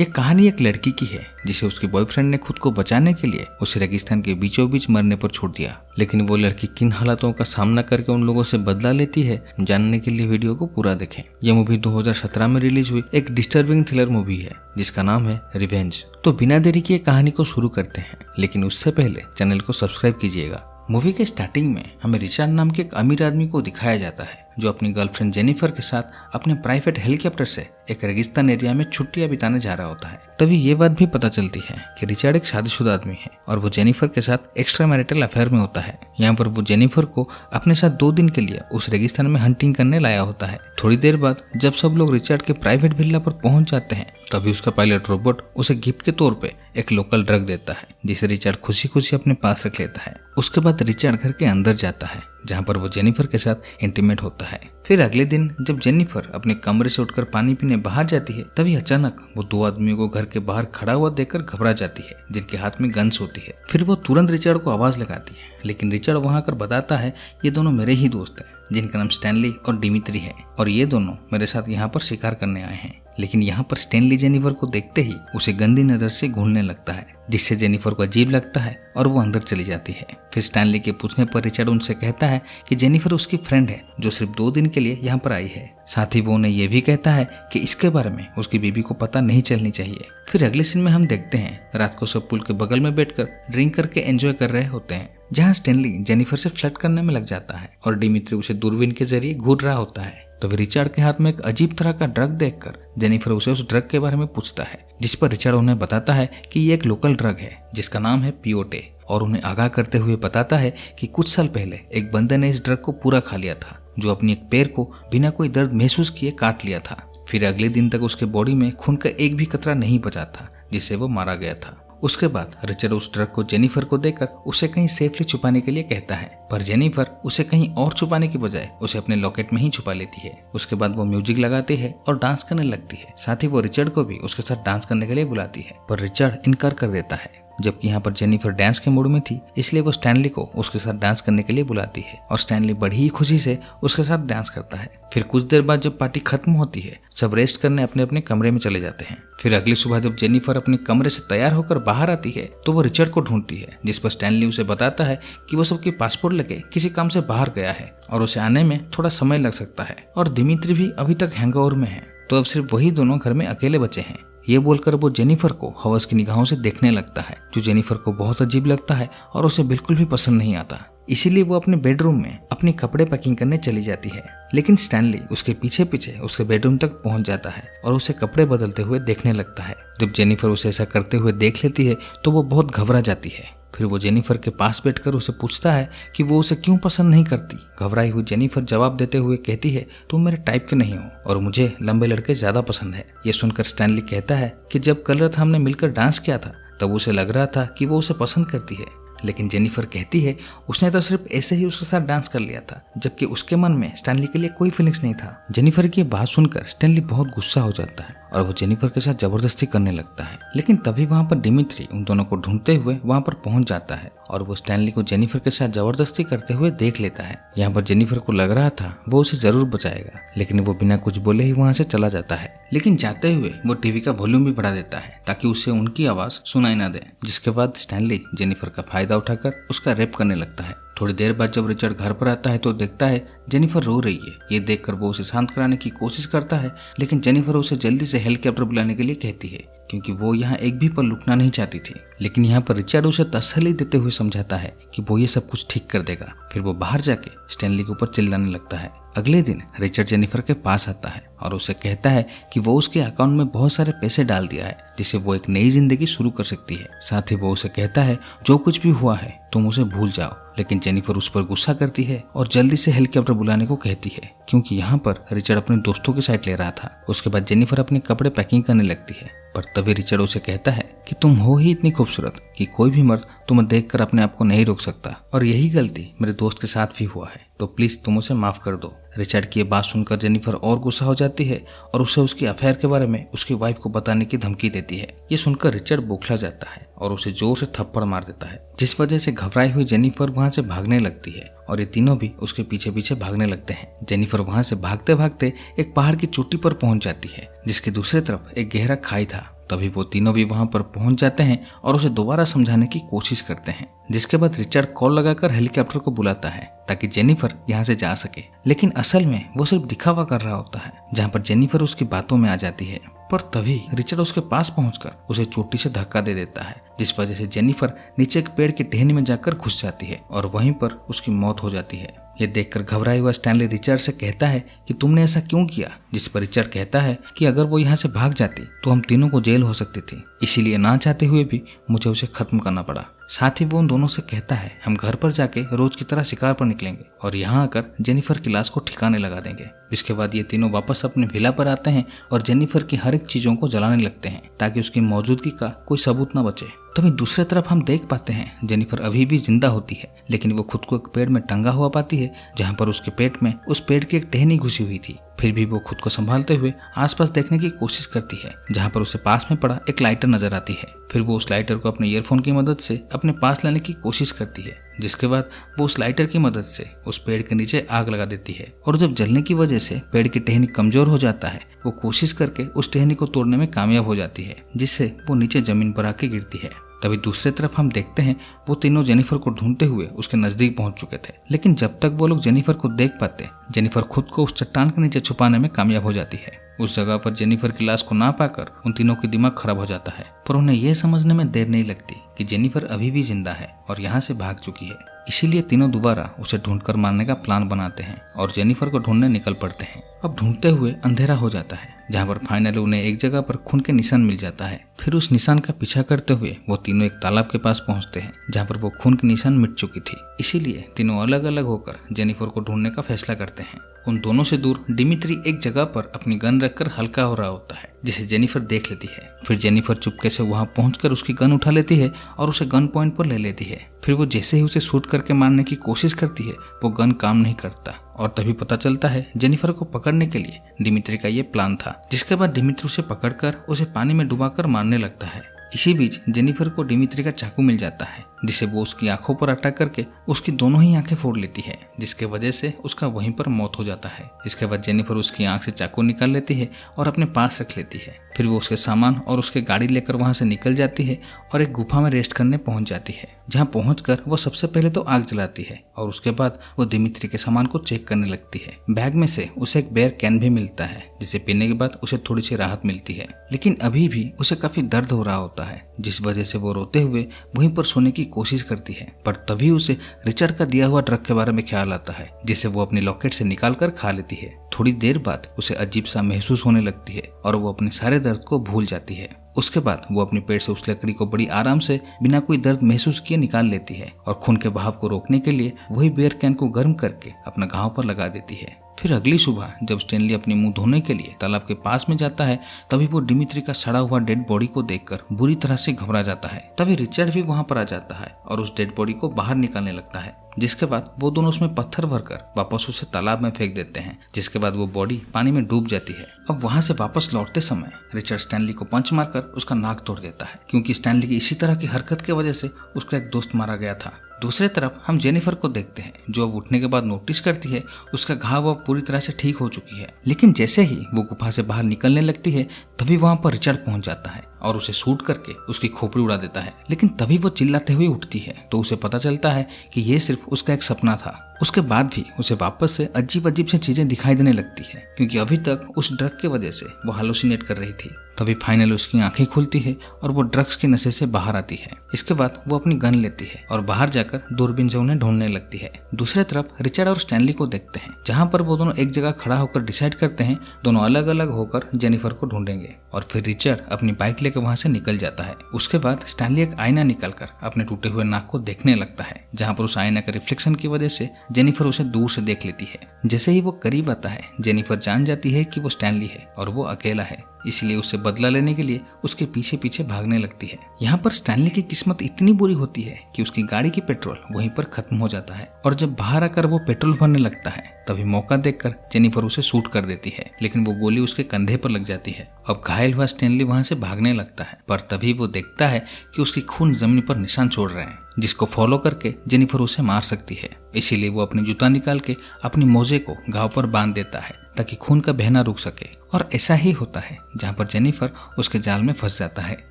ये कहानी एक लड़की की है जिसे उसके बॉयफ्रेंड ने खुद को बचाने के लिए उसे रेगिस्तान के बीचों बीच मरने पर छोड़ दिया। लेकिन वो लड़की किन हालातों का सामना करके उन लोगों से बदला लेती है, जानने के लिए वीडियो को पूरा देखें। यह मूवी 2017 में रिलीज हुई एक डिस्टर्बिंग थ्रिलर मूवी है जिसका नाम है रिवेंज। तो बिना देरी किए कहानी को शुरू करते हैं, लेकिन उससे पहले चैनल को सब्सक्राइब कीजिएगा। मूवी के स्टार्टिंग में हमें रिचर्ड नाम के एक अमीर आदमी को दिखाया जाता है जो अपनी गर्लफ्रेंड जेनिफर के साथ अपने प्राइवेट हेलीकॉप्टर से एक रेगिस्तान एरिया में छुट्टियां बिताने जा रहा होता है। तभी ये बात भी पता चलती है कि रिचर्ड एक शादीशुदा आदमी है और वो जेनिफर के साथ एक्स्ट्रा मैरिटल अफेयर में होता है। यहाँ पर वो जेनिफर को अपने साथ 2 दिन के लिए उस रेगिस्तान में हंटिंग करने लाया होता है। थोड़ी देर बाद जब सब लोग रिचर्ड के प्राइवेट विला पर पहुंच जाते हैं तभी उसका पायलट रोबोट उसे गिफ्ट के तौर पे एक लोकल ड्रग देता है जिसे रिचर्ड खुशी खुशी अपने पास रख लेता है। उसके बाद रिचर्ड घर के अंदर जाता है जहाँ पर वो जेनिफर के साथ इंटीमेट होता है। फिर अगले दिन जब जेनिफर अपने कमरे से उठकर पानी पीने बाहर जाती है तभी अचानक वो 2 आदमियों को घर के बाहर खड़ा हुआ देखकर घबरा जाती है जिनके हाथ में गन्स होती है। फिर वो तुरंत रिचर्ड को आवाज लगाती है, लेकिन रिचर्ड वहां आकर बताता है ये दोनों मेरे ही दोस्त हैं जिनका नाम स्टैनली और डिमित्री है और ये दोनों मेरे साथ यहाँ पर शिकार करने आए हैं। लेकिन यहाँ पर स्टैनली जेनिफर को देखते ही उसे गंदी नजर से घूरने लगता है जिससे जेनिफर को अजीब लगता है और वो अंदर चली जाती है। फिर स्टैनली के पूछने पर रिचर्ड उनसे कहता है कि जेनिफर उसकी फ्रेंड है जो सिर्फ 2 दिन के लिए यहाँ पर आई है। साथ ही वो उन्हें यह भी कहता है कि इसके बारे में उसकी बीबी को पता नहीं चलनी चाहिए। फिर अगले सीन में हम देखते हैं रात को सब पुल के बगल में बैठकर ड्रिंक करके एंजॉय कर रहे होते हैं जहाँ स्टैनली जेनिफर से फ्लर्ट करने में लग जाता है और डिमित्री उसे दूरबीन के जरिए घूर रहा होता है। तो रिचर्ड के हाथ में एक अजीब तरह का ड्रग देखकर जेनिफर उसे उस ड्रग के बारे में पूछता है, जिस पर रिचर्ड उन्हें बताता है कि ये एक लोकल ड्रग है जिसका नाम है पियोटे और उन्हें आगाह करते हुए बताता है कि कुछ साल पहले एक बंदे ने इस ड्रग को पूरा खा लिया था जो अपनी एक पैर को बिना कोई दर्द महसूस किए काट लिया था। फिर अगले दिन तक उसके बॉडी में खून का एक भी कतरा नहीं बचा था जिससे वो मारा गया था। उसके बाद रिचर्ड उस ड्रग को जेनिफर को देकर उसे कहीं सेफली छुपाने के लिए कहता है, पर जेनिफर उसे कहीं और छुपाने की बजाय उसे अपने लॉकेट में ही छुपा लेती है। उसके बाद वो म्यूजिक लगाती है और डांस करने लगती है। साथ ही वो रिचर्ड को भी उसके साथ डांस करने के लिए बुलाती है, पर रिचर्ड इनकार कर देता है। जबकि यहाँ पर जेनिफर डांस के मूड में थी, इसलिए वो स्टैनली को उसके साथ डांस करने के लिए बुलाती है और स्टैनली बड़ी ही खुशी से उसके साथ डांस करता है। फिर कुछ देर बाद जब पार्टी खत्म होती है सब रेस्ट करने अपने अपने कमरे में चले जाते हैं। फिर अगली सुबह जब जेनिफर अपने कमरे से तैयार होकर बाहर आती है तो वो रिचर्ड को ढूंढती है, जिस पर स्टैनली उसे बताता है कि वो सबके पासपोर्ट लेके किसी काम से बाहर गया है और उसे आने में थोड़ा समय लग सकता है और दिमित्री भी अभी तक हैंगओवर में है, तो अब सिर्फ वही दोनों घर में अकेले बचे हैं। ये बोलकर वो जेनिफर को हवस की निगाहों से देखने लगता है जो जेनिफर को बहुत अजीब लगता है और उसे बिल्कुल भी पसंद नहीं आता। इसीलिए वो अपने बेडरूम में अपने कपड़े पैकिंग करने चली जाती है, लेकिन स्टैनली उसके पीछे पीछे उसके बेडरूम तक पहुंच जाता है और उसे कपड़े बदलते हुए देखने लगता है। जब जेनिफर उसे ऐसा करते हुए देख लेती है तो वो बहुत घबरा जाती है। फिर वो जेनिफर के पास बैठकर उसे पूछता है कि वो उसे क्यों पसंद नहीं करती। घबराई हुई जेनिफर जवाब देते हुए कहती है, तुम मेरे टाइप के नहीं हो और मुझे लंबे लड़के ज्यादा पसंद है। ये सुनकर स्टैनली कहता है कि जब कल रात हमने मिलकर डांस किया था तब उसे लग रहा था कि वो उसे पसंद करती है, लेकिन जेनिफर कहती है उसने तो सिर्फ ऐसे ही उसके साथ डांस कर लिया था, जबकि उसके मन में स्टैनली के लिए कोई फीलिंग्स नहीं था। जेनिफर की बात सुनकर स्टैनली बहुत गुस्सा हो जाता है और वो जेनिफर के साथ जबरदस्ती करने लगता है, लेकिन तभी वहाँ पर डिमित्री उन दोनों को ढूंढते हुए वहाँ पर पहुंच जाता है और वो स्टैनली को जेनिफर के साथ जबरदस्ती करते हुए देख लेता है। यहाँ पर जेनिफर को लग रहा था वो उसे जरूर बचाएगा, लेकिन वो बिना कुछ बोले ही वहाँ से चला जाता है। लेकिन जाते हुए वो टीवी का वॉल्यूम भी बढ़ा देता है ताकि उसे उनकी आवाज सुनाई ना दे, जिसके बाद स्टैनली जेनिफर का फायदा उठाकर उसका रेप करने लगता है। थोड़ी देर बाद जब रिचर्ड घर पर आता है तो देखता है जेनिफर रो रही है। ये देखकर वो उसे शांत कराने की कोशिश करता है, लेकिन जेनिफर उसे जल्दी से हेलीकॉप्टर बुलाने के लिए कहती है क्योंकि वो यहाँ एक भी पल रुकना नहीं चाहती थी। लेकिन यहाँ पर रिचर्ड उसे तसल्ली देते हुए समझाता है कि वो ये सब कुछ ठीक कर देगा। फिर वो बाहर जाके स्टैनली के ऊपर चिल्लाने लगता है। अगले दिन रिचर्ड जेनिफर के पास आता है और उसे कहता है कि वो उसके अकाउंट में बहुत सारे पैसे डाल दिया है जिससे वो एक नई जिंदगी शुरू कर सकती है। साथ ही वो उसे कहता है जो कुछ भी हुआ है तुम उसे भूल जाओ, लेकिन जेनिफर उस पर गुस्सा करती है और जल्दी से हेलीकॉप्टर बुलाने को कहती है क्योंकि यहाँ पर रिचर्ड अपने दोस्तों की साइड ले रहा था। उसके बाद जेनिफर अपने कपड़े पैकिंग करने लगती है, पर तभी रिचर्ड उसे कहता है कि तुम हो ही इतनी खूबसूरत कि कोई भी मर्द तुम्हें देखकर अपने आप को नहीं रोक सकता और यही गलती मेरे दोस्त के साथ भी हुआ है, तो प्लीज तुम उसे माफ कर दो। रिचर्ड की ये बात सुनकर जेनिफर और गुस्सा हो जाती है और उसे उसकी अफेयर के बारे में उसकी वाइफ को बताने की धमकी देती है। ये सुनकर रिचर्ड बौखला जाता है और उसे जोर से थप्पड़ मार देता है, जिस वजह से घबराई हुई जेनिफर वहां से भागने लगती है और ये तीनों भी उसके पीछे पीछे भागने लगते हैं। जेनिफर वहां से भागते भागते एक पहाड़ की चोटी पर पहुंच जाती है जिसके दूसरी तरफ एक गहरा खाई था। तभी वो तीनों भी वहां पर पहुंच जाते हैं और उसे दोबारा समझाने की कोशिश करते हैं। जिसके बाद रिचर्ड कॉल लगाकर हेलीकॉप्टर को बुलाता है ताकि जेनिफर यहाँ से जा सके, लेकिन असल में वो सिर्फ दिखावा कर रहा होता है, जहाँ पर जेनिफर उसकी बातों में आ जाती है। पर तभी रिचर्ड उसके पास पहुंचकर उसे चोटी से धक्का दे देता है, जिस वजह से जेनिफर नीचे एक पेड़ की टहनी में जाकर घुस जाती है और वहीं पर उसकी मौत हो जाती है। ये देखकर घबराया हुआ स्टैनली रिचर्ड से कहता है कि तुमने ऐसा क्यों किया, जिस पर रिचर्ड कहता है कि अगर वो यहाँ से भाग जाती तो हम तीनों को जेल हो सकती थी, इसीलिए ना चाहते हुए भी मुझे उसे खत्म करना पड़ा। साथ ही वो उन दोनों से कहता है हम घर पर जाके रोज की तरह शिकार पर निकलेंगे और यहाँ आकर जेनिफर की लाश को ठिकाने लगा देंगे। इसके बाद ये तीनों वापस अपने विला पर आते हैं और जेनिफर की हर एक चीजों को जलाने लगते हैं ताकि उसकी मौजूदगी का कोई सबूत न बचे। तभी दूसरी तरफ हम देख पाते हैं जेनिफर अभी भी जिंदा होती है, लेकिन वो खुद को एक पेड़ में टंगा हुआ पाती है, जहाँ पर उसके पेट में उस पेड़ की एक टहनी घुसी हुई थी। फिर भी वो खुद को संभालते हुए आसपास देखने की कोशिश करती है, जहाँ पर उसे पास में पड़ा एक लाइटर नजर आती है। फिर वो उस लाइटर को अपने ईयरफोन की मदद से अपने पास लाने की कोशिश करती है, जिसके बाद वो उस लाइटर की मदद से उस पेड़ के नीचे आग लगा देती है और जब जलने की वजह से पेड़ की टहनी कमजोर हो जाता है, वो कोशिश करके उस टहनी को तोड़ने में कामयाब हो जाती है, जिससे वो नीचे जमीन पर आके गिरती है। तभी दूसरी तरफ हम देखते हैं वो तीनों जेनिफर को ढूंढते हुए उसके नजदीक पहुंच चुके थे, लेकिन जब तक वो लोग जेनिफर को देख पाते, जेनिफर खुद को उस चट्टान के नीचे छुपाने में कामयाब हो जाती है। उस जगह पर जेनिफर की लाश को ना पाकर उन तीनों की दिमाग खराब हो जाता है, पर उन्हें यह समझने में देर नहीं लगती कि जेनिफर अभी भी जिंदा है और यहाँ से भाग चुकी है। इसीलिए तीनों दोबारा उसे ढूंढकर मारने का प्लान बनाते हैं और जेनिफर को ढूंढने निकल पड़ते हैं। अब ढूंढते हुए अंधेरा हो जाता है, जहाँ पर फाइनली उन्हें एक जगह पर खून के निशान मिल जाता है। फिर उस निशान का पीछा करते हुए वो तीनों एक तालाब के पास पहुंचते हैं, जहाँ पर वो खून के निशान मिट चुकी थी। इसीलिए तीनों अलग अलग होकर जेनिफर को ढूंढने का फैसला करते हैं। उन दोनों से दूर डिमित्री एक जगह पर अपनी गन रखकर हल्का हो रहा होता है, जिसे जेनिफर देख लेती है। फिर जेनिफर चुपके से वहां पहुंचकर उसकी गन उठा लेती है और उसे गन पॉइंट पर ले लेती है। फिर वो जैसे ही उसे शूट करके मारने की कोशिश करती है, वो गन काम नहीं करता और तभी पता चलता है जेनिफर को पकड़ने के लिए डिमित्री का ये प्लान था। जिसके बाद डिमित्री उसे पकड़कर उसे पानी में डुबाकर मारने लगता है। इसी बीच जेनिफर को डिमित्री का चाकू मिल जाता है, जिसे वो उसकी आंखों पर अटैक करके उसकी दोनों ही आंखें फोड़ लेती है, जिसके वजह से उसका वहीं पर मौत हो जाता है। इसके बाद जेनिफर उसकी आंख से चाकू निकाल लेती है और अपने पास रख लेती है। फिर वो उसके सामान और उसके गाड़ी लेकर वहां से निकल जाती है और एक गुफा में रेस्ट करने पहुंच जाती है, जहां पहुंचकर वो सबसे पहले तो आग जलाती है और उसके बाद वो दिमित्री के सामान को चेक करने लगती है। बैग में से उसे एक बेयर कैन भी मिलता है, जिसे पीने के बाद उसे थोड़ी सी राहत मिलती है, लेकिन अभी भी उसे काफी दर्द हो रहा होता है, जिस वजह से वो रोते हुए वहीं पर सोने की कोशिश करती है। पर तभी उसे रिचर्ड का दिया हुआ ड्रग के बारे में ख्याल आता है, जिसे वो अपनी लॉकेट से निकाल कर खा लेती है। थोड़ी देर बाद उसे अजीब सा महसूस होने लगती है और वो अपने सारे दर्द को भूल जाती है। उसके बाद वो अपने पेट से उस लकड़ी को बड़ी आराम से बिना कोई दर्द महसूस किए निकाल लेती है और खून के बहाव को रोकने के लिए वही बेयर कैन को गर्म करके अपना घाव पर लगा देती है। फिर अगली सुबह जब स्टैनली अपने मुंह धोने के लिए तालाब के पास में जाता है, तभी वो डिमित्री का सड़ा हुआ डेड बॉडी को देखकर बुरी तरह से घबरा जाता है। तभी रिचर्ड भी वहां पर आ जाता है और उस डेड बॉडी को बाहर निकालने लगता है, जिसके बाद वो दोनों उसमें पत्थर भरकर वापस उसे तालाब में फेंक देते हैं, जिसके बाद वो बॉडी पानी में डूब जाती है। अब वहां से वापस लौटते समय रिचर्ड स्टैनली को पंच मारकर उसका नाक तोड़ देता है, क्योंकि स्टैनली की इसी तरह की हरकत की वजह से उसका एक दोस्त मारा गया था। दूसरी तरफ हम जेनिफर को देखते हैं, जो अब उठने के बाद नोटिस करती है उसका घाव अब पूरी तरह से ठीक हो चुकी है। लेकिन जैसे ही वो गुफा से बाहर निकलने लगती है, तभी वहां पर रिचर्ड पहुंच जाता है और उसे शूट करके उसकी खोपड़ी उड़ा देता है। लेकिन तभी वो चिल्लाते हुए उठती है तो उसे पता चलता है कि ये सिर्फ उसका एक सपना था। उसके बाद भी उसे वापस से अजीब अजीब सी चीजें दिखाई देने लगती है, क्योंकि अभी तक उस ड्रग की वजह से वो हालुसिनेट कर रही थी। तभी फाइनल उसकी आंखें खुलती है और वो ड्रग्स के नशे से बाहर आती है। इसके बाद वो अपनी गन लेती है और बाहर जाकर दूरबीन से उन्हें ढूंढने लगती है। दूसरी तरफ रिचर्ड और स्टैनली को देखते हैं, जहाँ पर वो दोनों एक जगह खड़ा होकर डिसाइड करते हैं दोनों अलग अलग होकर जेनिफर को ढूंढेंगे। और फिर रिचर्ड अपनी बाइक लेकर वहां से निकल जाता है। उसके बाद स्टैनली एक आईना निकालकर अपने टूटे हुए नाक को देखने लगता है, जहाँ पर उस आईना के रिफ्लेक्शन की वजह से जेनिफर उसे दूर से देख लेती है। जैसे ही वो करीब आता है, जेनिफर जान जाती है कि वो स्टैनली है और वो अकेला है, इसलिए उससे बदला लेने के लिए उसके पीछे पीछे भागने लगती है। यहाँ पर स्टैनली की किस्मत इतनी बुरी होती है कि उसकी गाड़ी की पेट्रोल वहीं पर खत्म हो जाता है और जब बाहर आकर वो पेट्रोल भरने लगता है, तभी मौका देखकर जेनिफर उसे शूट कर देती है, लेकिन वो गोली उसके कंधे पर लग जाती है। अब घायल हुआ स्टैनली वहां से भागने लगता है, पर तभी वो देखता है कि उसकी खून जमीन पर निशान छोड़ रहे हैं, जिसको फॉलो करके जेनिफर उसे मार सकती है। इसीलिए वो अपनी जूता निकाल के अपनी मोजे को घाव पर बांध देता है, ताकि खून का बहना रुक सके। और ऐसा ही होता है जहाँ पर जेनिफर उसके जाल में फंस जाता है,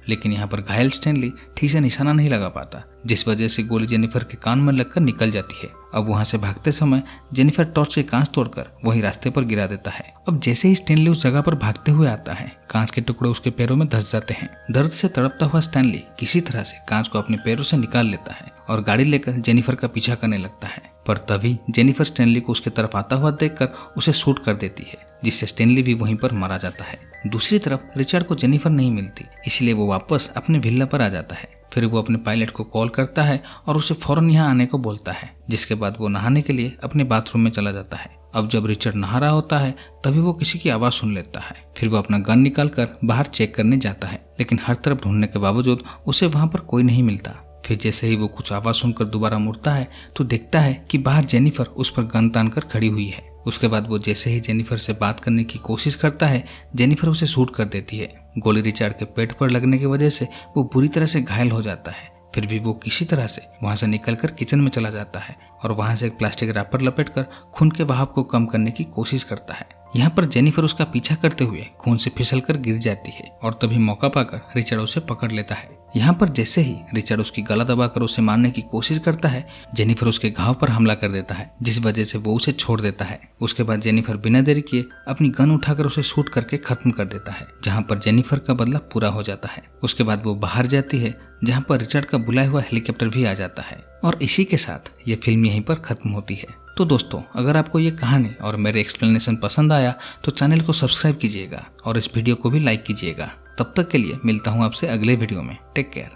लेकिन यहाँ पर घायल स्टैनली ठीक से निशाना नहीं लगा पाता, जिस वजह से गोली जेनिफर के कान में लगकर निकल जाती है। अब वहाँ से भागते समय जेनिफर टॉर्च के कांच तोड़कर वही रास्ते पर गिरा देता है। अब जैसे ही स्टैनली उस जगह पर भागते हुए आता है, कांच के टुकड़े उसके पैरों में धंस जाते हैं। दर्द से तड़पता हुआ स्टैनली किसी तरह से कांच को अपने पैरों से निकाल लेता है और गाड़ी लेकर जेनिफर का पीछा करने लगता है। पर तभी जेनिफर स्टैनली को उसके तरफ आता हुआ देखकर उसे शूट कर देती है, जिससे स्टैनली भी वहीं पर मारा जाता है। दूसरी तरफ रिचर्ड को जेनिफर नहीं मिलती, इसलिए वो वापस अपने विला पर आ जाता है। फिर वो अपने पायलट को कॉल करता है और उसे फौरन यहाँ आने को बोलता है, जिसके बाद वो नहाने के लिए अपने बाथरूम में चला जाता है। अब जब रिचर्ड नहा रहा होता है तभी वो किसी की आवाज़ सुन लेता है। फिर वो अपना गन निकाल कर बाहर चेक करने जाता है, लेकिन हर तरफ ढूंढने के बावजूद उसे वहाँ पर कोई नहीं मिलता। फिर जैसे ही वो कुछ आवाज़ सुनकर दोबारा मुड़ता है तो देखता है कि बाहर जेनिफर उस पर गन तान कर खड़ी हुई है। उसके बाद वो जैसे ही जेनिफर से बात करने की कोशिश करता है, जेनिफर उसे शूट कर देती है। गोली रिचर्ड के पेट पर लगने की वजह से वो बुरी तरह से घायल हो जाता है। फिर भी वो किसी तरह से वहां से निकलकर किचन में चला जाता है और वहां से एक प्लास्टिक रैपर लपेटकर खून के बहाव को कम करने की कोशिश करता है। यहाँ पर जेनिफर उसका पीछा करते हुए खून से फिसलकर गिर जाती है और तभी मौका पाकर रिचर्ड उसे पकड़ लेता है। यहाँ पर जैसे ही रिचर्ड उसकी गला दबाकर उसे मारने की कोशिश करता है, जेनिफर उसके घाव पर हमला कर देता है, जिस वजह से वो उसे छोड़ देता है। उसके बाद जेनिफर बिना देरी किए अपनी गन उठाकर उसे शूट करके खत्म कर देता है, जहाँ पर जेनिफर का बदला पूरा हो जाता है। उसके बाद वो बाहर जाती है, जहाँ पर रिचर्ड का बुलाया हुआ हेलीकॉप्टर भी आ जाता है और इसी के साथ ये फिल्म यहीं पर खत्म होती है। तो दोस्तों, अगर आपको ये कहानी और मेरे एक्सप्लेनेशन पसंद आया तो चैनल को सब्सक्राइब कीजिएगा और इस वीडियो को भी लाइक कीजिएगा। तब तक के लिए मिलता हूँ आपसे अगले वीडियो में। Take care.